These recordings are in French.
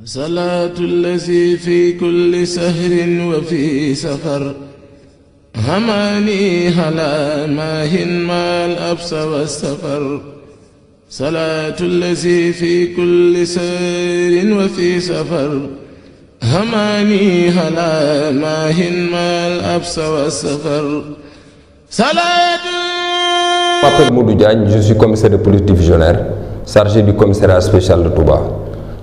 صلاة الذي في كل سهر وفي سفر هماني هلا ماهن ما الأبس والسفر صلاة الذي في كل سهر وفي سفر هماني هلا ماهن ما الأبس والسفر صلاة. Je m'appelle Modou Diagne, je suis commissaire de police divisionnaire, chargé du commissariat spécial de Touba.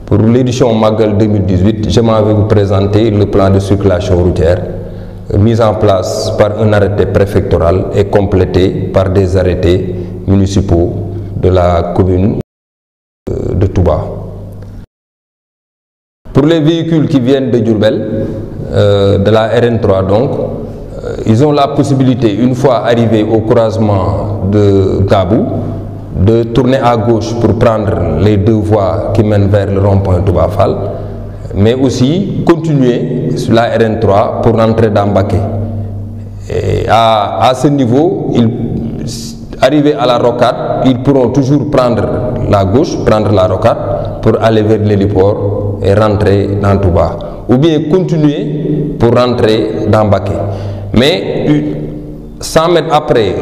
Pour l'édition Magal 2018, je m'en vais vous présenter le plan de circulation routière mis en place par un arrêté préfectoral et complété par des arrêtés municipaux de la commune de Touba. Pour les véhicules qui viennent de Diourbel, de la RN3 donc, ils ont la possibilité, une fois arrivés au croisement de Gabou, de tourner à gauche pour prendre les deux voies qui mènent vers le rond-point Touba Fall, mais aussi continuer sur la RN3 pour rentrer dans Mbacké. Et à ce niveau, arrivés à la rocade, ils pourront toujours prendre la gauche, prendre la rocade pour aller vers l'héliport et rentrer dans Touba. Ou bien continuer pour rentrer dans Mbacké. Mais 100 mètres après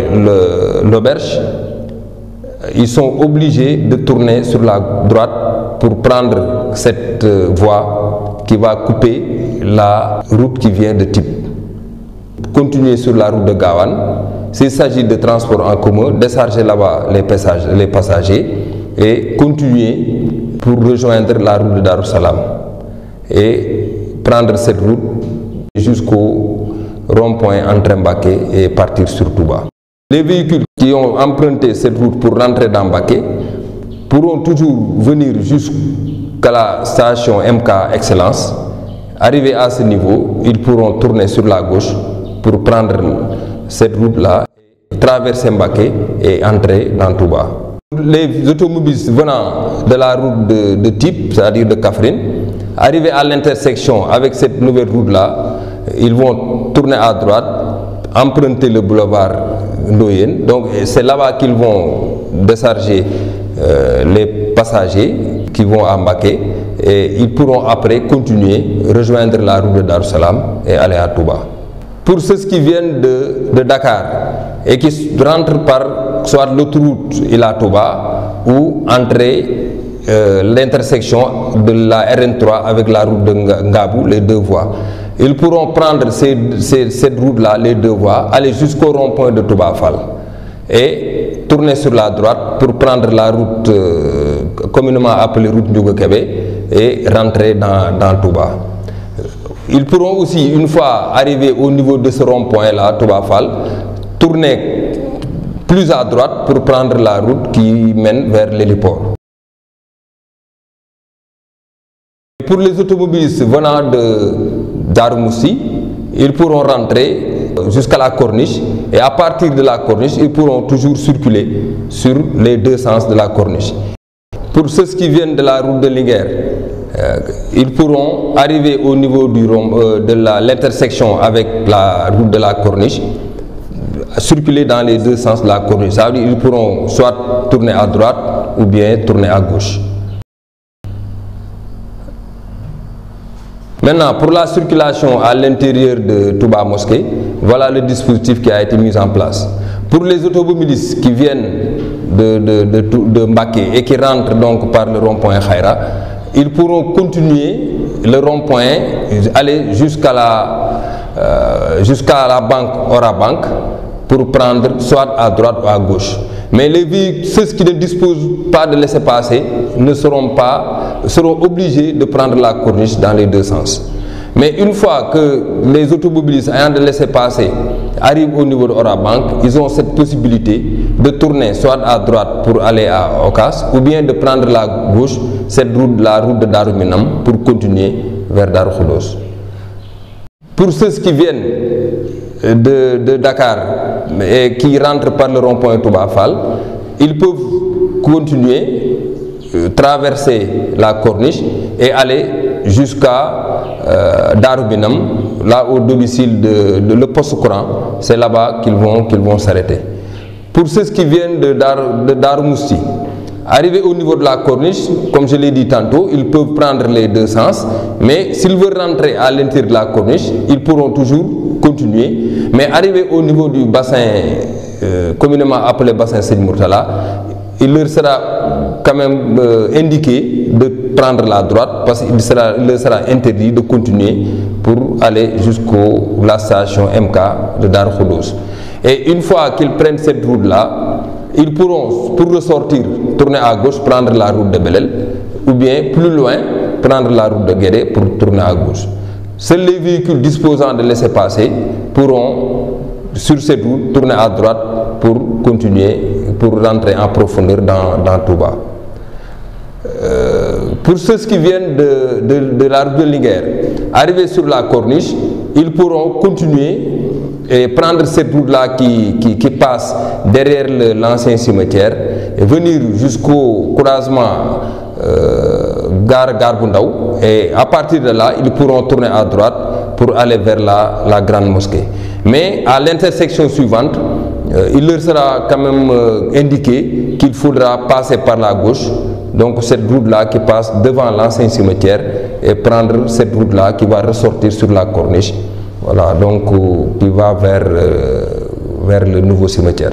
l'auberge, ils sont obligés de tourner sur la droite pour prendre cette voie qui va couper la route qui vient de Typ. Continuer sur la route de Gawane. S'il s'agit de transport en commun, décharger là-bas les passagers et continuer pour rejoindre la route de Darussalam et prendre cette route jusqu'au rond-point entre Mbacké et partir sur Touba. Les véhicules qui ont emprunté cette route pour rentrer dans Mbacké pourront toujours venir jusqu'à la station MK Excellence. Arrivés à ce niveau, ils pourront tourner sur la gauche pour prendre cette route-là, traverser Mbacké et entrer dans Touba. Les automobilistes venant de la route de Typ, c'est-à-dire de Kaffrine, arrivés à l'intersection avec cette nouvelle route-là, ils vont tourner à droite, emprunter le boulevard Ndoyen. Donc c'est là-bas qu'ils vont décharger les passagers qui vont à Mbacké et ils pourront après continuer, rejoindre la route de Darussalam et aller à Touba. Pour ceux qui viennent de Dakar et qui rentrent par soit l'autoroute Ila Touba ou entrer l'intersection de la RN3 avec la route de Ngabou, les deux voies. Ils pourront prendre cette route-là, les deux voies, aller jusqu'au rond-point de Touba Fall et tourner sur la droite pour prendre la route communément appelée route Ndiouga Kébé et rentrer dans Touba. Ils pourront aussi, une fois arrivés au niveau de ce rond-point-là, Touba Fall, tourner plus à droite pour prendre la route qui mène vers l'héliport. Pour les automobilistes venant de Darou Moussi, ils pourront rentrer jusqu'à la corniche et à partir de la corniche, ils pourront toujours circuler sur les deux sens de la corniche. Pour ceux qui viennent de la route de Linguère, ils pourront arriver au niveau de l'intersection avec la route de la corniche, circuler dans les deux sens de la corniche. Ça veut dire qu'ils pourront soit tourner à droite ou bien tourner à gauche. Maintenant, pour la circulation à l'intérieur de Touba Mosquée, voilà le dispositif qui a été mis en place. Pour les automobilistes qui viennent de Mbacké et qui rentrent donc par le rond-point Khaira, ils pourront continuer le rond-point, aller jusqu'à la banque Orabank pour prendre soit à droite ou à gauche. Mais ceux qui ne disposent pas de laissez-passer seront obligés de prendre la corniche dans les deux sens. Mais une fois que les automobilistes ayant de laissez-passer arrivent au niveau de Orabank, ils ont cette possibilité de tourner soit à droite pour aller à Okas ou bien de prendre la gauche, la route de Darou Minam pour continuer vers Darou Khoudoss. Pour ceux qui viennent de Dakar et qui rentrent par le rond-point Touba Fall, ils peuvent continuer, traverser la corniche et aller jusqu'à Darou Minam, là au domicile de le poste courant. C'est là-bas qu'ils vont s'arrêter. Pour ceux qui viennent de Darou Moussi, Arrivé au niveau de la corniche, comme je l'ai dit tantôt, ils peuvent prendre les deux sens, mais s'ils veulent rentrer à l'intérieur de la corniche, ils pourront toujours continuer. Mais arrivé au niveau du bassin, communément appelé bassin Seydi Mourtala, il leur sera quand même indiqué de prendre la droite, parce qu'il leur sera interdit de continuer pour aller jusqu'à la station MK de Darou Khoudoss. Et une fois qu'ils prennent cette route-là, ils pourront, pour ressortir, tourner à gauche, prendre la route de Belel, ou bien plus loin, prendre la route de Guédé pour tourner à gauche. Seuls les véhicules disposant de laissez-passer pourront, sur cette route, tourner à droite pour continuer, pour rentrer en profondeur dans Touba. Pour ceux qui viennent de la route de Linguère, arrivés sur la corniche, ils pourront continuer et prendre cette route-là qui passe derrière l'ancien cimetière et venir jusqu'au croisement Gare Bundaou, et à partir de là, ils pourront tourner à droite pour aller vers la grande mosquée. Mais à l'intersection suivante, il leur sera quand même indiqué qu'il faudra passer par la gauche, donc cette route-là qui passe devant l'ancien cimetière, et prendre cette route-là qui va ressortir sur la corniche. Voilà, donc qui va vers le nouveau cimetière.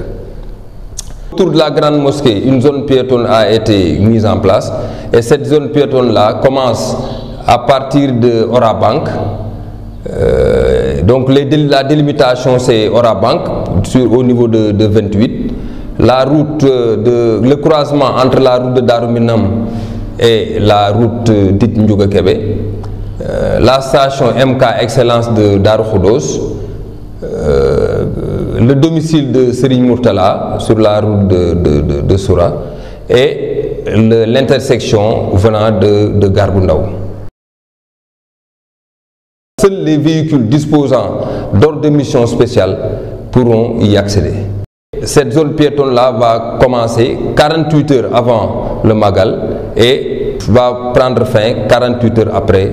Autour de la grande mosquée, une zone piétonne a été mise en place, et cette zone piétonne-là commence à partir de Orabank. Donc la délimitation c'est Orabank au niveau de 28. La route le croisement entre la route de Darou Minam et la route dite Ndiouga Kébé. La station MK Excellence de Darou Khoudoss, le domicile de Serigne Mourtala sur la route de Soura, et l'intersection venant de Gare Bundaou. Seuls les véhicules disposant d'ordre de mission spéciale pourront y accéder. Cette zone piétonne-là va commencer 48 heures avant le Magal et va prendre fin 48 heures après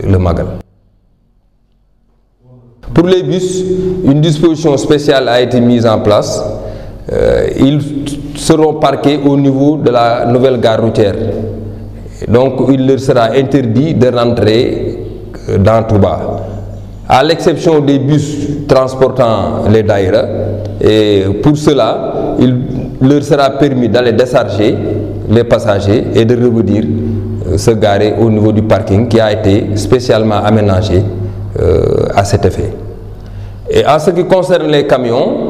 le Magal. Pour les bus, une disposition spéciale a été mise en place. Ils seront parqués au niveau de la nouvelle gare routière. Donc il leur sera interdit de rentrer dans Touba, à l'exception des bus transportant les daïras. Et pour cela, il leur sera permis d'aller décharger les passagers et de revenir se garer au niveau du parking qui a été spécialement aménagé à cet effet. Et en ce qui concerne les camions,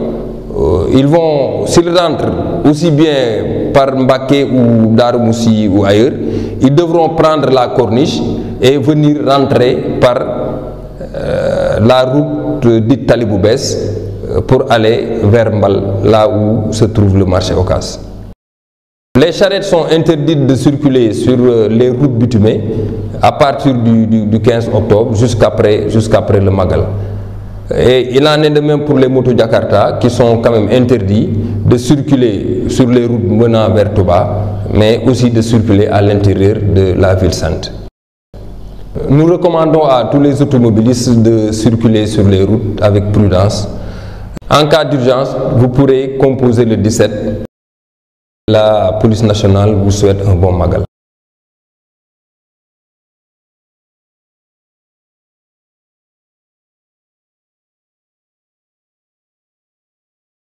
ils vont, s'ils rentrent aussi bien par Mbaké ou Darou Moussi ou ailleurs, ils devront prendre la corniche et venir rentrer par la route dite Taliboubès pour aller vers Mbal, là où se trouve le marché Ocass. Les charrettes sont interdites de circuler sur les routes bitumées à partir du 15 octobre jusqu'après le Magal. Et il en est de même pour les motos Jakarta qui sont quand même interdits de circuler sur les routes menant vers Touba, mais aussi de circuler à l'intérieur de la ville sainte. Nous recommandons à tous les automobilistes de circuler sur les routes avec prudence. En cas d'urgence, vous pourrez composer le 17. La police nationale vous souhaite un bon Magal.